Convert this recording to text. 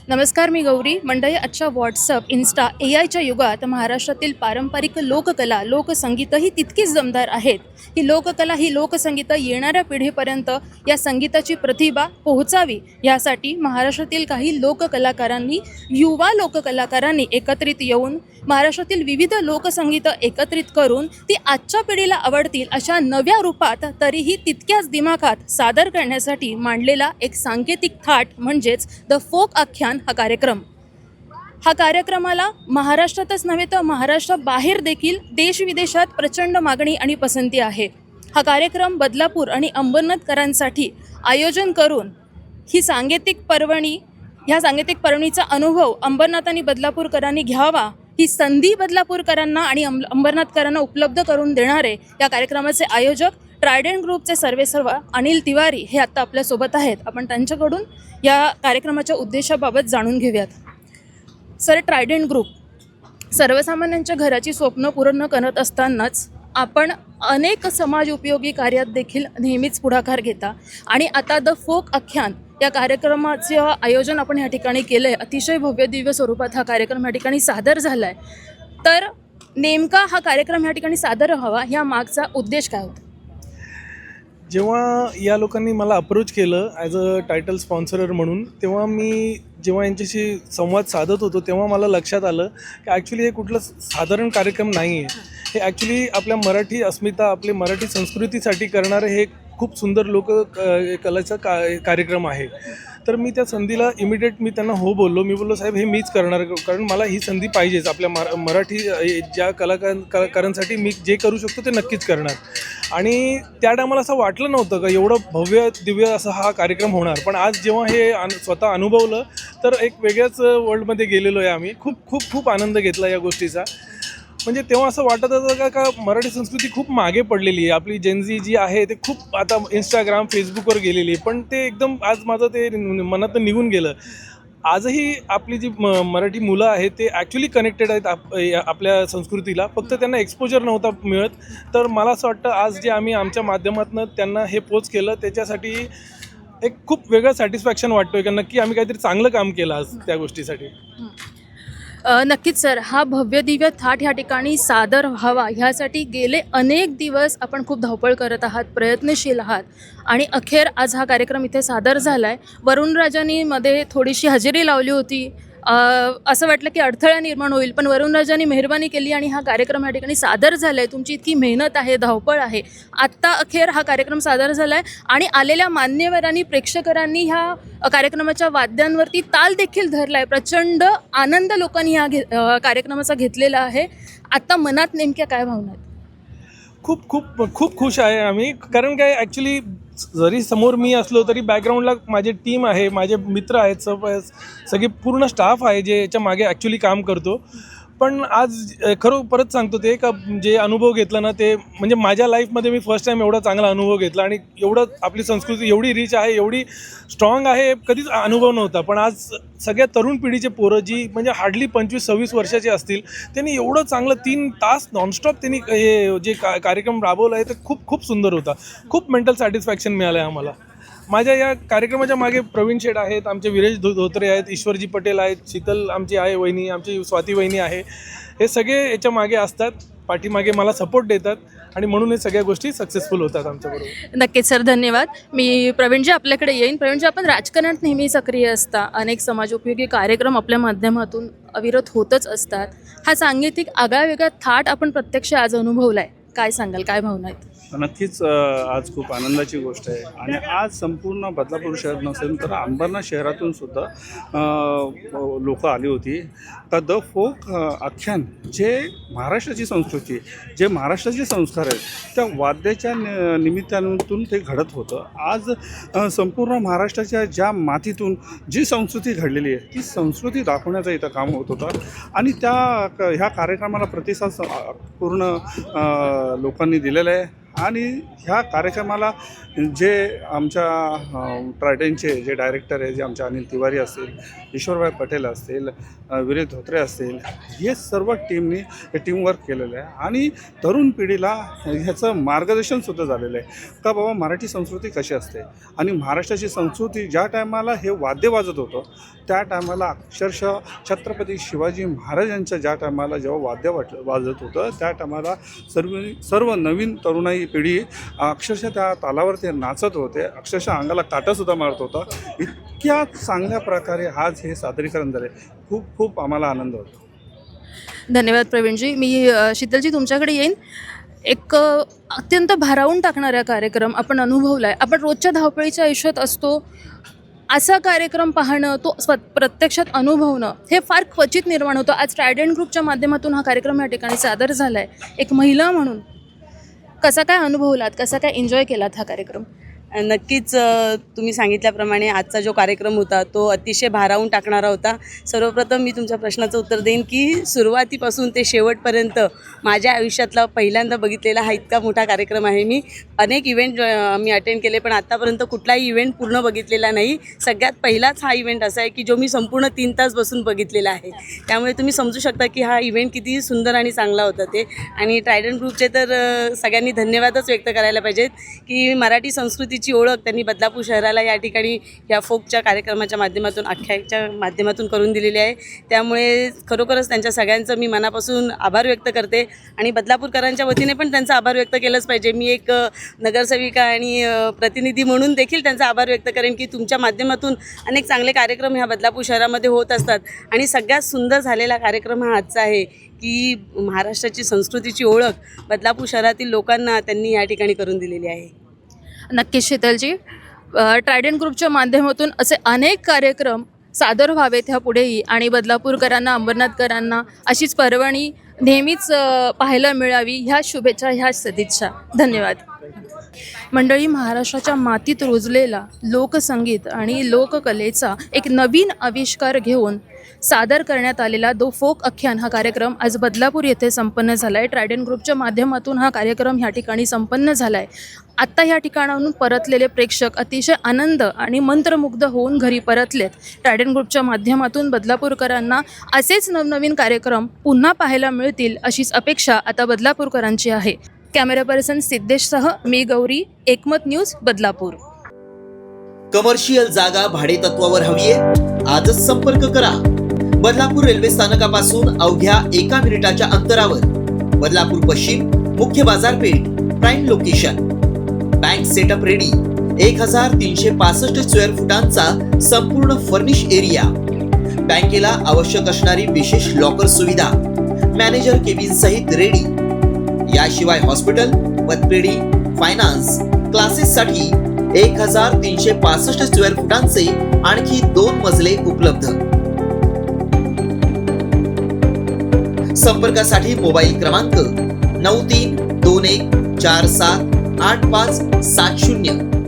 नमस्कार, मी गौरी. मंडळी, आजच्या व्हॉट्सअप, इन्स्टा, AIच्या युगात महाराष्ट्रातील पारंपरिक लोककला, लोकसंगीतही तितकीच दमदार आहेत. ही लोककला, ही लोकसंगीतं येणाऱ्या पिढीपर्यंत या संगीताची प्रतिभा पोहोचावी यासाठी महाराष्ट्रातील काही लोककलाकारांनी, युवा लोककलाकारांनी एकत्रित येऊन महाराष्ट्रातील विविध लोकसंगीतं एकत्रित करून ती आजच्या पिढीला आवडतील अशा नव्या रूपात, तरीही तितक्याच दिमाखात सादर करण्यासाठी मांडलेला एक सांकेतिक थाट म्हणजेच द फोक आख्यान हा कार्यक्रम. हा कार्यक्रमाला महाराष्ट्रातच नव्हे तर महाराष्ट्राबाहेर देखील देशविदेशात प्रचंड मागणी आणि पसंती आहे. हा कार्यक्रम बदलापूर आणि अंबरनाथकरांसाठी आयोजन करून ह्या सांकेतिक पर्वणीचा अनुभव अंबरनाथ आणि बदलापूरकरांनी घ्यावा, ही संधी बदलापूरकरांना आणि अंबरनाथकरांना उपलब्ध करून देणारे या कार्यक्रमाचे आयोजक ट्रायडेंट ग्रुपचे सर्वेसर्वा अनिल तिवारी हे आत्ता आपल्यासोबत आहेत. आपण त्यांच्याकडून या कार्यक्रमाच्या उद्देशाबाबत जाणून घेऊयात. सर, ट्रायडेंट ग्रुप सर्वसामान्यांच्या घराची स्वप्न पूर्ण करत असतानाच आपण अनेक समाज उपयोगी कार्यात देखील नेहमीच पुढाकार घेता आणि आता द फोक आख्यान या कार्यक्रमाचं आयोजन आपण या ठिकाणी केलं आहे. अतिशय भव्य दिव्य स्वरूपात हा कार्यक्रम या ठिकाणी सादर झाला आहे. तर नेमका हा कार्यक्रम या ठिकाणी सादर व्हावा या मागचा उद्देश काय होता? जेव्हा या लोकांनी मला अप्रोच केलं ॲज अ टायटल स्पॉन्सरर म्हणून, तेव्हा मी जेव्हा यांच्याशी संवाद साधत होतो तेव्हा मला लक्षात आलं की ॲक्च्युली हे कुठलं साधारण कार्यक्रम नाही आहे. हे ॲक्च्युली आपल्या मराठी अस्मिता, आपली मराठी संस्कृतीसाठी करणारे हे खूप सुंदर कलाचा कार्यक्रम आहे. तर मी त्या संधीला इमिडिएट मी त्यांना हो बोललो. मी बोललो, साहेब हे मीच करणार, कारण मला ही संधी पाहिजेच. आपल्या मराठी ज्या कलाकारांसाठी मी जे करू शकतो ते नक्कीच करणार. आणि त्या टायमाला असं वाटलं नव्हतं का एवढं भव्य दिव्य असा हा कार्यक्रम होणार. पण आज जेव्हा हे स्वतः अनुभवलं तर एक वेगळ्याच वर्ल्डमध्ये गेलेलो आहे आम्ही. खूप खूप खूप आनंद घेतला या गोष्टीचा. म्हणजे तेव्हा असं वाटत होतं का मराठी संस्कृती खूप मागे पडलेली आहे. आपली जेनझी जी आहे ते खूप आता इंस्टाग्राम, फेसबुकवर गेलेली आहे. पण ते एकदम आज माझं ते मनातून निघून गेलं. आजही आपली जी मराठी मुलं आहेत ते ॲक्च्युली कनेक्टेड आहेत आपल्या संस्कृतीला, फक्त त्यांना एक्सपोजर नव्हता मिळत. तर मला असं वाटतं आज जे आम्ही आमच्या माध्यमातून त्यांना हे पोच केलं त्याच्यासाठी एक खूप वेगळं सॅटिस्फॅक्शन वाटतो आहे का नक्की आम्ही काहीतरी चांगलं काम केलं आज त्या गोष्टीसाठी. नक्कीच सर, हा भव्य दिव्य थाट ह्या ठिकाणी सादर व्हावा ह्यासाठी गेले अनेक दिवस आपण खूप धावपळ करत आहात, प्रयत्नशील आहात आणि अखेर आज हा कार्यक्रम इथे सादर झाला आहे. वरुणराजांनी मध्ये थोडीशी हजेरी लावली होती. असं वाटलं की अडथळा निर्माण होईल, पण वरुणराजांनी मेहरबानी केली आणि हा कार्यक्रम या ठिकाणी सादर झाला आहे. तुमची इतकी मेहनत आहे, धावपळ आहे, आत्ता अखेर हा कार्यक्रम सादर झाला आहे आणि आलेल्या मान्यवरांनी, प्रेक्षकांनी ह्या कार्यक्रमाच्या वाद्यांवरती ताल देखील धरला आहे. प्रचंड आनंद लोकांनी ह्या कार्यक्रमाचा घेतलेला आहे. आत्ता मनात नेमक्या काय भावना आहेत? खूप खूप खूप खुश आहे आम्ही. कारण काय ॲक्च्युली जरी समोर मी असलो तरी बॅकग्राऊंडला माझी टीम आहे, माझे मित्र आहेत, सगळे पूर्ण स्टाफ आहे जे याच्या मागे ॲक्च्युली काम करतो. पण आज खरं परत सांगतो ते का जे अनुभव घेतला ना ते म्हणजे माझ्या लाईफमध्ये मी फर्स्ट टाईम एवढा चांगला अनुभव घेतला. आणि एवढं आपली संस्कृती एवढी रिच आहे, एवढी स्ट्रॉंग आहे, कधीच अनुभव नव्हता. पण आज सगळ्या तरुण पिढीचे पोरं जी म्हणजे हार्डली 25-26 वर्षाचे असतील, त्यांनी एवढं चांगलं 3 तास नॉनस्टॉप त्यांनी हे जे कार्यक्रम राबवला आहे ते खूप खूप सुंदर होता. खूप मेंटल सॅटिस्फॅक्शन मिळालं आहे आम्हाला. माझ्या या कार्यक्रमाच्या मागे प्रवीण शेठ आहेत, आमचे विरेश धोत्रे आहेत, ईश्वरजी पटेल आहेत, शीतल आमची आहे वहिनी, आमची स्वाती वहिनी आहे. हे सगळे याच्या मागे असतात, पाठीमागे मला सपोर्ट देतात आणि म्हणून हे सगळ्या गोष्टी सक्सेसफुल होतात आमच्याबरोबर. नक्कीच सर, धन्यवाद. मी प्रवीणजी आपल्याकडे येईन. प्रवीणजी, आपण राजकारणात नेहमी सक्रिय असता, अनेक समाजोपयोगी कार्यक्रम आपल्या माध्यमातून अविरत होतच असतात. हा सांगीतिक आगळावेगळा थाट आपण प्रत्यक्ष आज अनुभवला आहे. काय सांगाल, काय भावना आहेत? नक्कीच आज खूप आनंदाची गोष्ट आहे. आणि आज संपूर्ण बदलापूर शहर नसेल तर अंबरनाथ शहरातून सुद्धा लोक आली होती. तर द फोक आख्यान जे महाराष्ट्राची संस्कृती, जे महाराष्ट्राचे संस्कार आहेत त्या वाद्याच्या निमित्तातून ते घडत होतं. आज संपूर्ण महाराष्ट्राच्या ज्या मातीतून जी संस्कृती घडलेली आहे ती संस्कृती दाखवण्याचं इथं काम होत होतं. आणि ह्या कार्यक्रमाला प्रतिसाद पूर्ण लोकांनी दिलेला आहे. आणि ह्या कार्यक्रमाला जे आमच्या ट्रायडेंटचे जे डायरेक्टर आहे, जे आमचे अनिल तिवारी असतील, ईश्वरभाई पटेल असतील, विरेश धोत्रे असतील, हे सर्व टीमनी टीमवर्क केलेलं आहे. आणि तरुण पिढीला ह्याचं मार्गदर्शनसुद्धा झालेलं आहे का बाबा मराठी संस्कृती कशी असते. आणि महाराष्ट्राची संस्कृती ज्या टायमाला हे वाद्य वाजत होतं त्या टायमाला अक्षरशः छत्रपती शिवाजी महाराजांच्या ज्या टायमाला जेव्हा वाद्य वाजत होतं त्या टायमाला सर्व नवीन तरुणाई पिढी अक्षरशः त्या तालावर ते नाचत होते, अक्षरशः अंगाला काटासुद्धा मारत होता. इतक्या चांगल्या प्रकारे आज हे सादरीकरण झाले. खूप खूप आम्हाला आनंद होतो. धन्यवाद प्रवीणजी. मी शीतलजी तुमच्याकडे येईन. एक अत्यंत भारावून टाकणारा कार्यक्रम आपण अनुभवला आहे. आपण रोजच्या धावपळीच्या आयुष्यात असतो, असा कार्यक्रम पाहणं, तो प्रत्यक्षात अनुभवणं हे फार क्वचित निर्माण होतं. आज ट्रायडंट ग्रुपच्या माध्यमातून हा कार्यक्रम या ठिकाणी सादर झाला आहे. एक महिला म्हणून कसा काय अनुभवलात, कसा काय एन्जॉय केलात हा कार्यक्रम? नक्कीच तुम्ही सांगितल्याप्रमाणे आजचा जो कार्यक्रम होता तो अतिशय भारावून टाकणारा होता. सर्वप्रथम मी तुमच्या प्रश्नाचं उत्तर देईन की सुरुवातीपासून ते शेवटपर्यंत माझ्या आयुष्यातला पहिल्यांदा बघितलेला हा इतका मोठा कार्यक्रम आहे. मी अनेक इव्हेंट मी अटेंड केले, पण आत्तापर्यंत कुठलाही इव्हेंट पूर्ण बघितलेला नाही. सगळ्यात पहिलाच हा इव्हेंट असा आहे की जो मी संपूर्ण 3 तास बसून बघितलेला आहे. त्यामुळे तुम्ही समजू शकता की हा इव्हेंट किती सुंदर आणि चांगला होता ते. आणि ट्रायडंट ग्रुपचे तर सगळ्यांनी धन्यवादच व्यक्त करायला पाहिजेत की मराठी संस्कृतीची ओळख त्यांनी बदलापूर शहराला या ठिकाणी या फोकच्या कार्यक्रमाच्या माध्यमातून, आख्याच्या माध्यमातून करून दिलेली आहे. त्यामुळे खरोखरच त्यांच्या सगळ्यांचं मी मनापासून आभार व्यक्त करते आणि बदलापूरकरांच्या वतीने पण त्यांचा आभार व्यक्त केलंच पाहिजे. मी एक नगरसेविका आणि प्रतिनिधी म्हणून देखील त्यांचा आभार व्यक्त करेन की तुमच्या माध्यमातून अनेक चांगले कार्यक्रम ह्या बदलापूर शहरामध्ये होत असतात. आणि सगळ्यात सुंदर झालेला कार्यक्रम हा आजचा आहे की महाराष्ट्राची संस्कृतीची ओळख बदलापूर शहरातील लोकांना त्यांनी या ठिकाणी करून दिलेली आहे. नक्कीच शीतलजी, ट्रायडंट ग्रुपच्या माध्यमातून असे अनेक कार्यक्रम सादर व्हावेत ह्या पुढेही आणि बदलापूरकरांना, अंबरनाथकरांना अशीच पर्वणी नेहमीच पाहायला मिळावी ह्या शुभेच्छा, ह्या सदिच्छा. धन्यवाद. मंडळी, महाराष्ट्राच्या मातीत रुजलेला लोकसंगीत आणि लोककलेचा एक नवीन आविष्कार घेऊन सादर करण्यात आलेला दो फोक आख्यान हा कार्यक्रम आज बदलापूर येथे संपन्न झाला आहे. ट्रायडंट ग्रुपच्या माध्यमातून हा कार्यक्रम ह्या ठिकाणी संपन्न झाला आहे. आत्ता ह्या ठिकाणाहून परतलेले प्रेक्षक अतिशय आनंद आणि मंत्रमुग्ध होऊन घरी परतलेत. ट्रायडंट ग्रुपच्या माध्यमातून बदलापूरकरांना असेच नवनवीन कार्यक्रम पुन्हा पाहायला मिळतील अशीच अपेक्षा आता बदलापूरकरांची आहे. कॅमेरा पर्सन सिद्धेशसह मी गौरी, एकमत न्यूज, बदलापूर. कमर्शियल जागा भाडेतत्वावर हवीये? आजच संपर्क करा. बदलापूर रेल्वे स्थानकापासून अवघ्या 1 मिनिटाच्या अंतरावर. बदलापूर पश्चिम, मुख्य बाजारपेठ, prime location. Bank setup ready. 1365 square फुटांचा संपूर्ण फर्निश एरिया. बँकेला आवश्यक असणारी विशेष लॉकर सुविधा. मॅनेजर केबिन सहित रेडी. याशिवाय हॉस्पिटल, पतपेढी, फायनान्स, क्लासेससाठी 1365 स्क्वेअर फुटांचे आणखी 2 मजले उपलब्ध. संपर्कासाठी मोबाईल क्रमांक 9321478570.